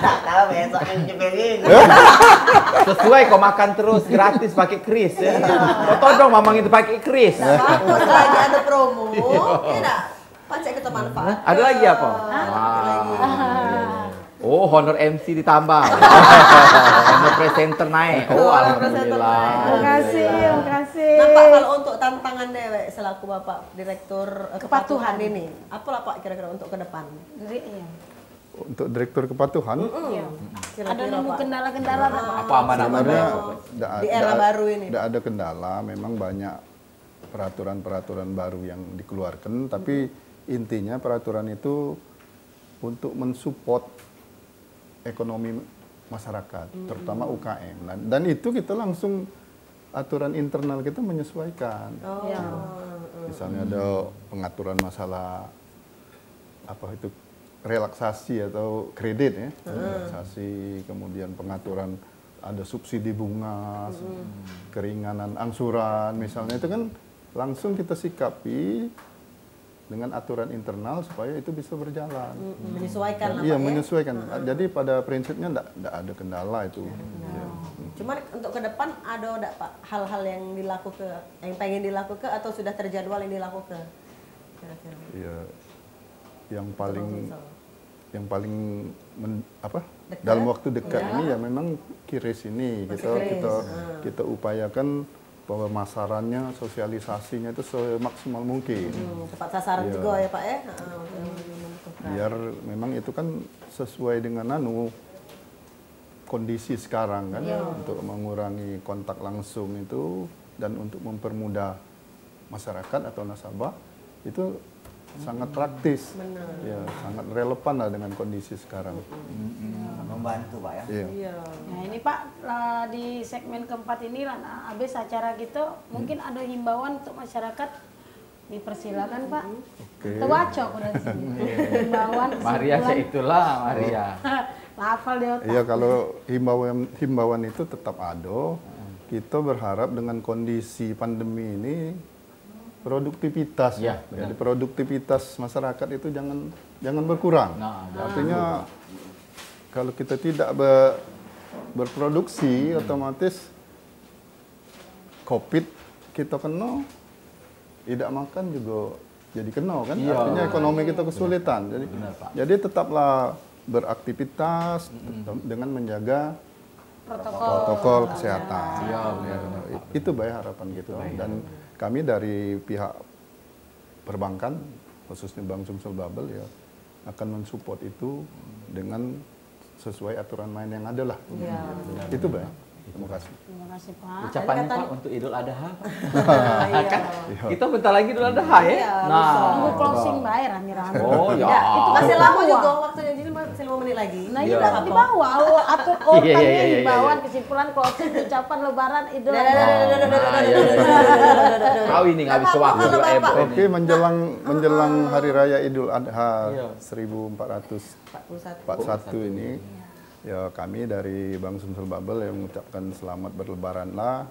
Tak tahu besok yang jebelin. Sesuai kau makan terus gratis pakai Kris ya. Kau todong mamang itu pakai Kris. Bagus lagi ada promo. Tidak. Pacak kita manfaat. Ada lagi apa? Oh, honor MC ditambah. Honor presenter naik. Oh, alhamdulillah. Terima kasih. Nah, Pak, kalau untuk tantangan dewek selaku Bapak Direktur Kepatuhan ini, apa lah Pak kira-kira untuk ke depan? Untuk Direktur Kepatuhan? Ada nemu kendala-kendala apa amanah-amanah di era baru ini? Tidak ada kendala, memang banyak peraturan-peraturan baru yang dikeluarkan, tapi intinya peraturan itu untuk mensupport ekonomi masyarakat, terutama UKM. Dan itu kita langsung aturan internal kita menyesuaikan. Misalnya ada pengaturan masalah apa itu relaksasi atau kredit ya, relaksasi, kemudian pengaturan ada subsidi bunga, keringanan angsuran, misalnya itu kan langsung kita sikapi dengan aturan internal supaya itu bisa berjalan. Menyesuaikan lah Iya, Pak, menyesuaikan. Jadi pada prinsipnya tidak ada kendala itu. Cuman untuk ke depan ada enggak Pak hal-hal yang pengen dilakukan atau sudah terjadwal yang dilakukan? Kira-kira. Iya. Yang paling dalam waktu dekat ini ya memang KIRIS ini kita upayakan bahwa masarannya, sosialisasinya itu semaksimal mungkin. Tepat sasaran juga ya Pak ya. Biar memang itu kan sesuai dengan kondisi sekarang kan, untuk mengurangi kontak langsung itu dan untuk mempermudah masyarakat atau nasabah itu sangat praktis, sangat relevan lah dengan kondisi sekarang. Membantu Pak ya. Nah ini Pak, di segmen keempat ini habis acara kita mungkin ada himbauan untuk masyarakat, dipersilakan Pak. Terwacok udah sini. Himbauan. Maria itulah Maria. Hafal di otak. Iya, kalau himbauan itu tetap ada. Kita berharap dengan kondisi pandemi ini produktivitas jadi produktivitas masyarakat itu jangan berkurang. Artinya kalau kita tidak berproduksi, otomatis COVID kita kena, tidak makan juga jadi kena kan. Artinya ekonomi kita kesulitan. Jadi tetaplah beraktivitas dengan menjaga protokol kesehatan. Itu baik harapan gitu. Dan kami dari pihak perbankan, khususnya Bank Sumsel Babel ya, akan mensupport itu dengan sesuai aturan main yang ada lah. Itu baik. Terima kasih. Terima kasih Pak. Ucapannya Pak untuk Idul Adha. Kan kita bentar lagi Idul Adha ya. Tunggu closing bayar rame-rame. Oh ya. Itu masih lama juga waktunya, jadi masih 5 menit lagi. Nah ini udah di bawah, atur urutannya himbauan, kesimpulan, closing, ucapan lebaran, Idul Adha. Kau ini nggak bisa waktu. Oke, menjelang Hari Raya Idul Adha 1441 ini. Ya, kami dari Bank Sumsel Babel yang mengucapkan selamat berlebaranlah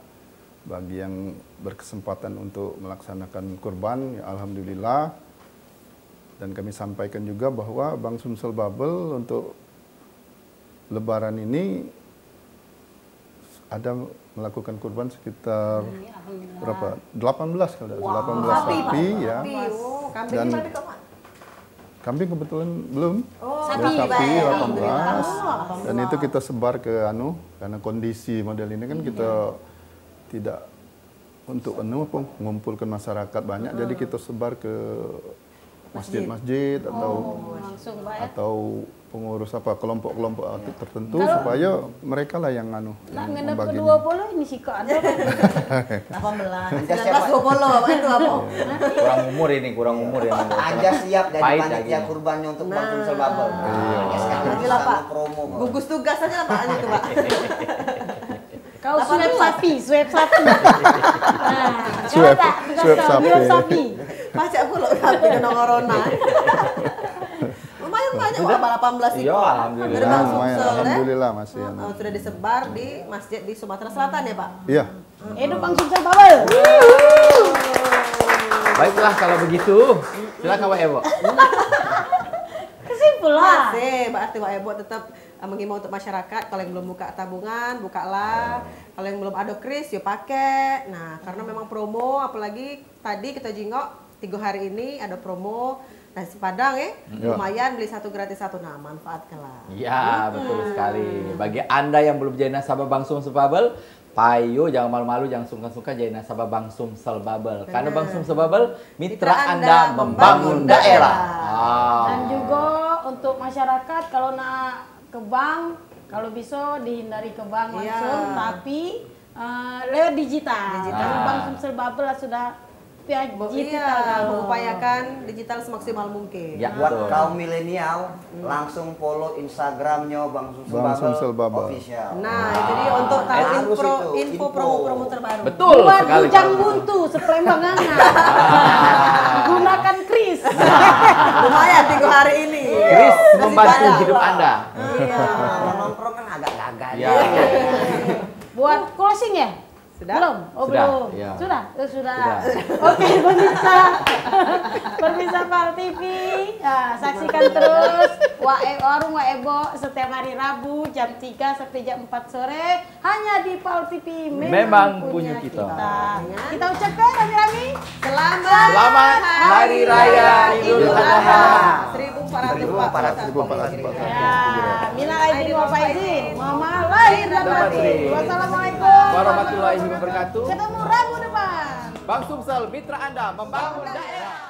bagi yang berkesempatan untuk melaksanakan kurban, ya alhamdulillah. Dan kami sampaikan juga bahwa Bank Sumsel Babel untuk lebaran ini ada melakukan kurban sekitar berapa? 18 kalau 18 sapi ya. Dan kambing kebetulan belum. Sapi 18. Dan itu kita sebar ke karena kondisi model ini kan kita tidak untuk mengumpulkan masyarakat banyak, jadi kita sebar ke masjid-masjid atau pengurus apa kelompok-kelompok tertentu supaya mereka lah yang ngendap ke 20 ini sih kok ada 18, 19, 20, kurang umur ini Anjas siap jadi panitia kurbannya untuk Bang Sumsel Bubble. Nanti lah Pak, gugus tugas aja lah Pak itu Pak. Kau swab sapi. Swab sapi. Pajak pula sapi kena corona. Lumayan banyak Pak, 18 Iya, alhamdulillah. Alhamdulillah masih. Sudah disebar di masjid di Sumatera Selatan ya Pak? Iya. Hidup Bang Sumsel Bubble. Baiklah kalau begitu, silakan Wak Ebo. Kesimpulan. Berarti Wak Ebo tetap menghimbau untuk masyarakat kalau yang belum buka tabungan, bukalah. Kalau yang belum ada kris, yuk pakai. Nah, karena memang promo, apalagi tadi kita jingok 3 hari ini ada promo nasi Padang lumayan beli 1 gratis 1. Nah, manfaatkanlah. Iya, betul sekali. Bagi Anda yang belum jadi nasabah Bang Sumsel Bubble, payo jangan malu-malu, jangan sungkan-sungkan jadi nasabah Bang Sumsel Bubble. Karena Bang Sumsel Bubble mitra Anda membangun daerah. Dan juga untuk masyarakat kalau nak ke bank, kalau bisa dihindari ke bank langsung, tapi lewat digital. Karena Bang Sumsel Bubble sudah digital, mengupayakan digital semaksimal mungkin. Ya, buat kaum milenial langsung follow Instagramnya Bang Sumsel Bubble official. Nah, itu dia untuk tahu info promo-promo terbaru. Betul buat sekali. bujang buntu sepelembang hangat. Gunakan kris. Lumayan 3 hari ini. Kris membantu hidup Anda. Iya. Nongkrong kan agak gagal. Ya. Buat closing ya? Sudah? Belum? Oh, Sudah, belum. ya. Sudah. Oke, pemirsa PAL TV, saksikan terus warung Wak Ebo setiap hari Rabu jam 3 sampai jam 4 sore hanya di PAL TV. Memang punya kita. Kita ucapkan rami-rami Selamat Hari Raya Idul Adha 1444. Ya, minal aidin wal faizin. Mohon lahir dan batin. Wassalamualaikum warahmatullahi wabarakatuh. Ketemu Rabu depan. Bang Sumsel, mitra Anda membangun daerah.